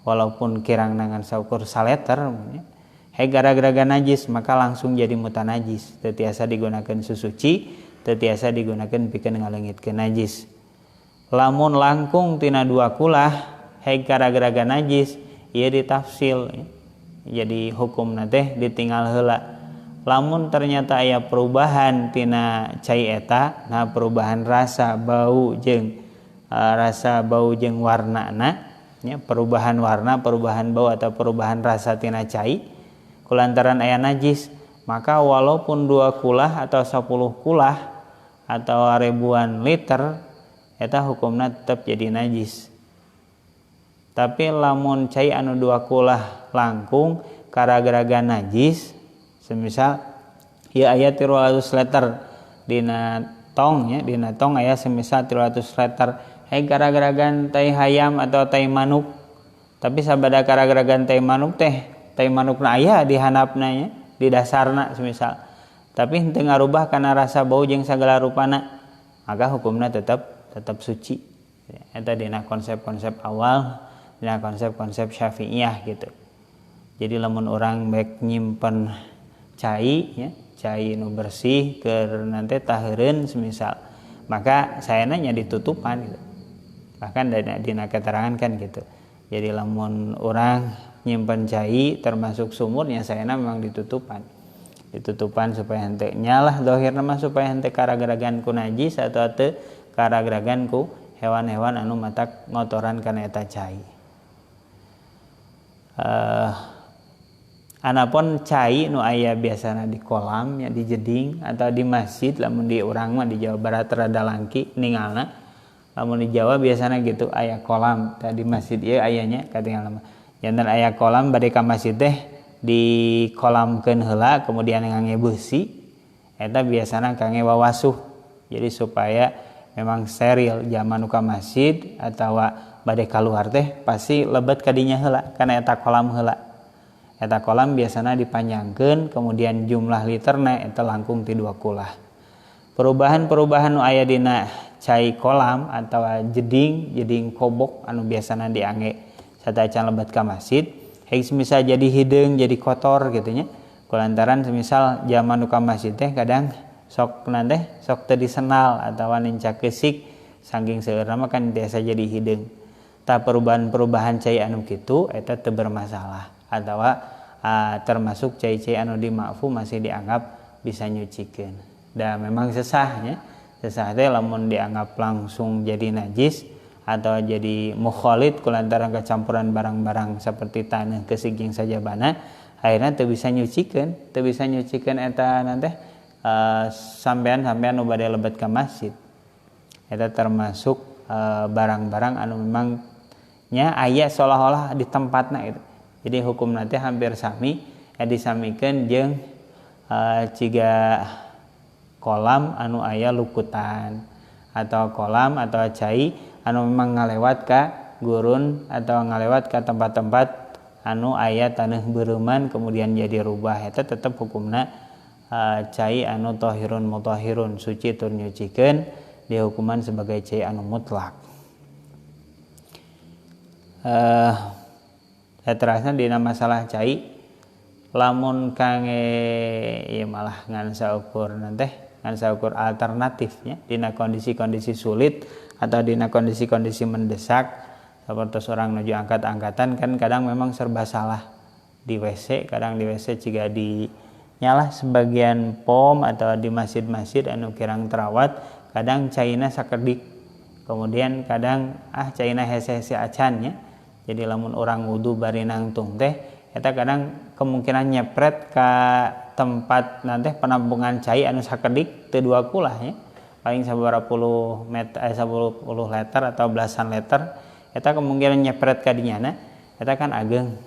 walaupun kirang nangan saukur saleter gara-gara najis maka langsung jadi mutanajis teu tiasa digunakeun susuci teu tiasa digunakeun pikeun ngaleungitkeun najis. Lamun langkung tina 2 kulah gara-gara najis ieu ditafsil jadi hukumna teh ditinggal heula. Lamun ternyata aya perubahan tina cai eta nah perubahan rasa bau jeung warnana nya perubahan warna, perubahan bau atau perubahan rasa tina cai kulantaran aya najis maka walaupun 2 kulah atau 10 kulah atau ribuan liter eta hukumna tetap jadi najis. Tapi lamun cai anu 2 kulah langkung karagaraga najis semisal ieu aya 300 liter dina tong aya semisal 300 liter gara-garagan tai hayam atau tai manuk tapi sabada gara-garagan tai manuk tai manukna aya di handapna nya di dasarna semisal tapi henteu ngarubah kana rasa bau jeung sagala rupana maka hukumna tetap suci. Eta dina konsep-konsep awal dina konsep-konsep Syafi'iyah gitu. Jadi lamun orang baik nyimpen cai nu bersih keur nanti taheureun semisal maka sayana nya ditutupan gitu. Bahkan dina keterangan kan gitu. Jadi lamun orang nyimpen cai termasuk sumurnya sayana memang ditutupan supaya henteu nyalah dohirna mah supaya henteu karagaragan ku najis atau teu karagaragan ku hewan-hewan anu matak ngotoran kana eta cai. Anapun cai nu aya biasana di kolam ya di jeding atau di masjid lamun di urang mah di Jawa Barat rada langki ningalna. Lamun di Jawa biasanya gitu aya kolam tadi masjid ieu ayanya katingal mah janten aya kolam bade ka masjid teh di kolamkeun heula kemudian ngangge beusi eta biasana kangge wawasuh jadi supaya memang steril zaman ka masjid atawa bade kaluar teh pasti lebet ka dinya heula kana eta kolam heula eta kolam biasana dipanjangkeun kemudian jumlah literna eta langkung ti 2 kulah perubahan-perubahan nu aya dina cai kolam atawa jeding kobok anu biasana diangge satacan lebet ka masjid bisa jadi hideung jadi kotor gitu nya kulantaran semisal zaman nu ka masjid teh kadang sok teu disenal atawa nencak keusik saking seueurna mah kan biasa jadi hideung tah perubahan-perubahan cai anu kitu eta teu bermasalah atawa termasuk cai-cai anu dima'fu masih dianggap bisa nyucikeun da memang sesah teh lamun dianggap langsung jadi najis atau jadi mukhalid kulantaran kecampuran barang-barang seperti tanah keusik jeung sajabana akhirna teu bisa nyucikeun eta teh sampean nu bade lebet ka masjid eta termasuk barang-barang anu memang nya aya seolah-olah di tempatna gitu jadi hukumna teh hampir sami disamikeun jeung ciga kolam anu aya lukutan atau kolam atau cai anu memang ngalewat ka gurun atau ngalewat ka tempat-tempat anu aya taneuh beureumman kemudian jadi rubah eta tetep hukumna cai anu tahirun mutahhirun suci tur nyucikeun dihukuman sebagai cai anu mutlak. Saterasna dina masalah cai lamun kangge ieu malah ngan saukur teh ngan saukur alternatifnya dina kondisi-kondisi sulit atau dina kondisi-kondisi mendesak seperti seorang nuju angkat-angkatan kan kadang memang serba salah di WC kadang di WC juga di nyalah sebagian pom atau di masjid-masjid anu kirang terawat kadang caina sakedik kemudian kadang caina hese-hese acannya jadi lamun orang wudu bari nangtung teh eta kadang kemungkinan nyepret ka tempat nanti penampungan cai anu sakedik teu 2 kulah nya paling sabaraha puluh meter 10 liter atau belasan liter eta kemungkinan nyepret ka dinyana eta kan ageng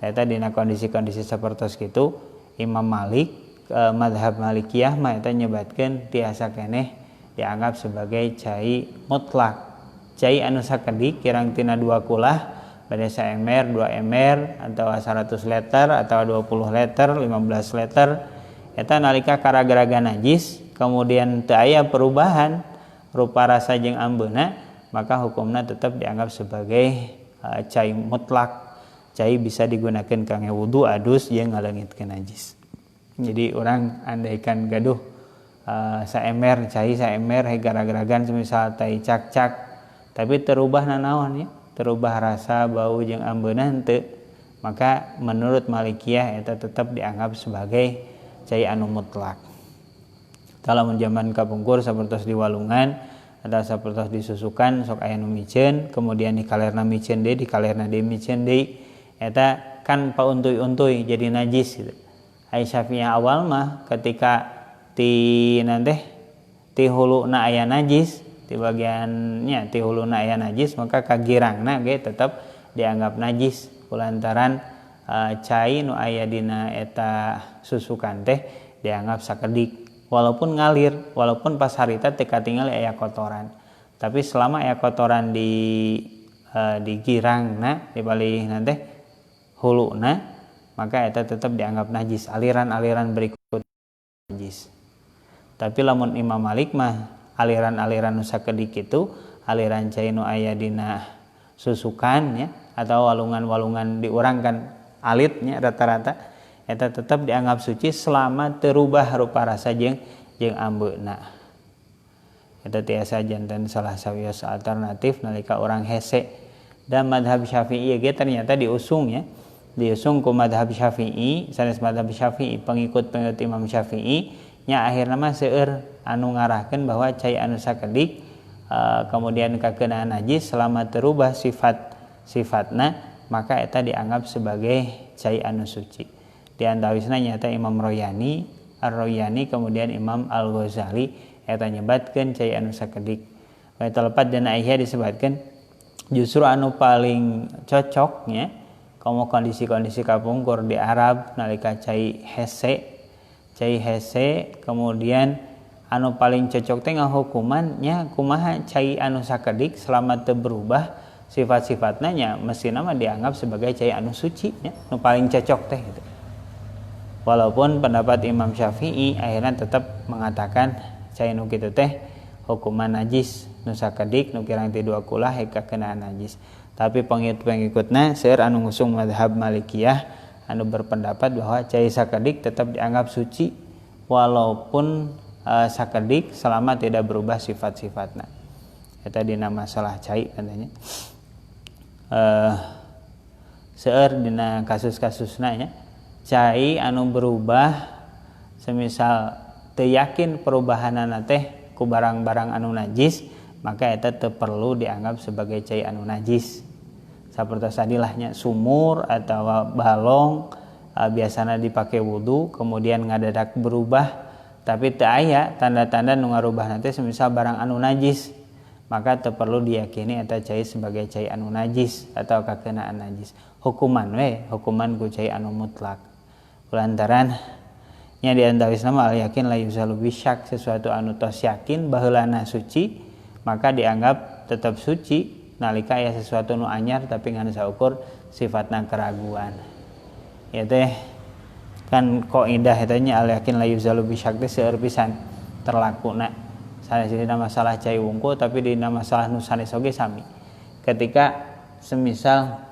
eta dina kondisi-kondisi sapertos kitu Imam Malik mazhab Malikiyah mah eta nyebatkeun tiasa keneh dianggap sebagai cai mutlak cai anu sakedik kirang tina 2 kulah bade 1 ember 2 ember atau 100 liter atau 20 liter 15 liter eta nalika karaga-raga najis kemudian teu aya perubahan rupa rasa jeung ambeuna maka hukumna tetap dianggap sebagai cai mutlak cai bisa digunakeun kangge wudu adus jeung ngaleungitkeun najis jadi orang andaikan gaduh saember cai saember gara-garagan semisal tai cak-cak tapi terubah nanaon ya terubah rasa bau jeung ambeuna henteu maka menurut Malikiyah eta tetap dianggap sebagai cai anu mutlak talamun zaman kapungkur sapertos di walungan atau sapertos disusukan sok aya nu miceun kemudian di kalerna miceun deui di kalerna deui miceun deui eta kan pauntuy-untuy jadi najis gitu. Ai Syafi'iyah awal mah ketika ti huluna aya najis di bagiannya ti huluna aya najis maka kagirangna ge tetap dianggap najis kulantaran cai nu aya dina eta susukan teh dianggap sakedik walaupun ngalir walaupun pas harita teu katingal aya kotoran tapi selama aya kotoran di girangna di balik nanti huluna maka eta tetap dianggap najis aliran-aliran berikut najis tapi lamun Imam Malik mah aliran-aliran nu sakedik itu aliran cai nu aya dina susukan ya atau walungan-walungan diurangkan alitnya rata-rata eta tetap dianggap suci selama terubah rupa rasa jeung ambeuna eta tiasa janten salah sawios alternatif nalika orang hese dan mazhab Syafi'i ge ternyata diusung ku mazhab Syafi'i sanes mazhab Syafi'i pengikut Imam Syafi'i nya akhirna mah seueur anu ngarahkeun bahwa cai anu sakedik kemudian kakeunaan najis selama terubah sifatna maka eta dianggap sebagai cai anu suci di antawisna nyata Imam Royani Ar-Royani kemudian Imam Al-Ghazali eta nyebatkeun cai anu sakedik wa terlepat dina Aisyah disebutkeun justru anu paling cocoknya komo kondisi-kondisi kapungkur di Arab nalika cai hese kemudian anu paling cocok teh ngahukumannya kumaha cai anu sakedik selama teu berubah sifat-sifatna nya mestina mah dianggap sebagai cai anu suci nya nu paling cocok teh gitu. Walaupun pendapat Imam Syafi'i akhirnya tetap mengatakan cai nu kitu teh hukuman najis nu sakedik nu kirang ti 2 kula heka kena najis. Tapi pengikut-pengikutna seueur anu ngusung mazhab Malikiyah anu berpendapat bahwa cai sakedik tetap dianggap suci walaupun sakedik selama tidak berubah sifat-sifatna. Eta dina masalah cai katanya. Seueur dina kasus-kasusna nya cai anu berubah semisal teu yakin perubahanana teh ku barang-barang anu najis maka eta teu perlu dianggap sebagai cai anu najis. Saperti sadilahnya sumur atau balong biasana dipake wudu kemudian ngadadak berubah tapi teu aya tanda-tanda nu ngarubahna teh semisal barang anu najis maka teu perlu diyakini eta cai sebagai cai anu najis atau kakenaan najis. Hukuman ku cai anu mutlak. Lantaran nya di antawisna mah al yakin la yuzalu bisyak sesuatu anu tos yakin baheulana suci maka dianggap tetap suci nalika aya sesuatu nu anyar tapi ngan saukur sifatna keraguan. Ya teh kan kaidah eta nya al yakin la yuzalu bisyak teh seueur pisan terlakuna. Sanesina masalah cai wungkul tapi dina masalah nu sanes oge sami. Ketika semisal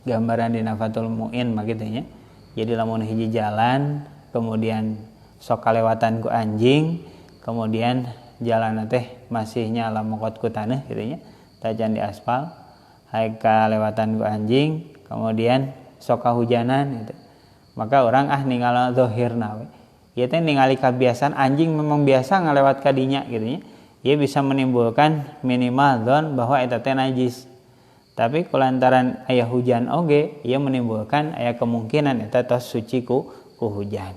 gambaran dina Fathul Muin mah kitu nya. Jadi lamun hiji jalan kemudian sok kalewatan ku anjing kemudian jalan teh masih nyala mokot ku taneuh kitu nya tajan di aspal haek kalewatan ku anjing kemudian sok kahujanan gitu. Maka orang ninggal zahirna we. Ieu teh ningali kabiasaan anjing memang biasa ngalewat ka dinya gitu nya. Ieu bisa menimbulkan minimal dzon bahwa eta teh najis. Tapi kulantaran aya hujan oge ieu menimbulkan aya kemungkinan eta tos suci ku hujan.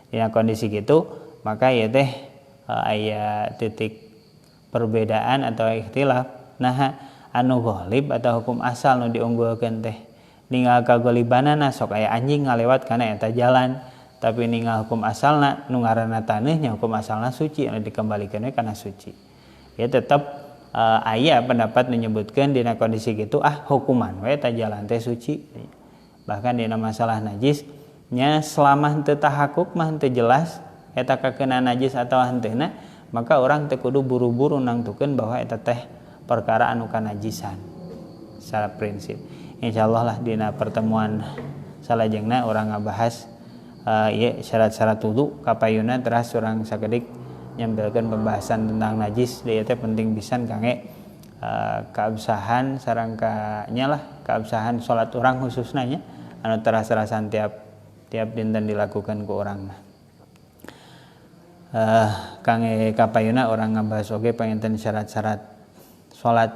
Dina kondisi kitu maka ieu teh aya titik perbedaan atau ikhtilaf nah anu ghalib atau hukum asal nu diunggulkeun teh ninggal kagolibanana sok aya anjing ngalewat kana eta jalan tapi ninggal hukum asalna nu ngaranna taneuh nya hukum asalna suci anu dikembalikeun we kana suci. Ya tetap aya pendapat menyebutkan dina kondisi gitu hukuman we ta jalan teh suci. Bahkan dina masalah najis nya selama teu tahaqquq mah teu jelas eta kakenaan najis atau henteuna maka orang teu kudu buru-buru nangtukeun bahwa eta teh perkara anu kanajisan. Secara prinsip insyaallah lah dina pertemuan salajengna urang ngabahas ieu syarat-syarat wudu kapayuna teras urang sakedik nyambilkeun pembahasan tentang najis ieu teh penting pisan kangge keabsahan sareng nya lah keabsahan salat urang khususna nya anu teras-terasan tiap dinten dilakukan ku urang mah. Kangge kapayuna urang ngabahas oge panginten syarat-syarat salat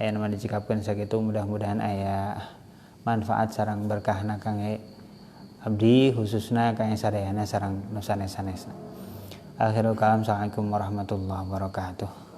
aya nu dicikapkeun sakitu mudah-mudahan aya manfaat sareng berkahna kangge abdi khususna kangge sadayana sareng nu sanes-sanesna. Akhirul kalam. Assalamualaikum warahmatullahi wabarakatuh.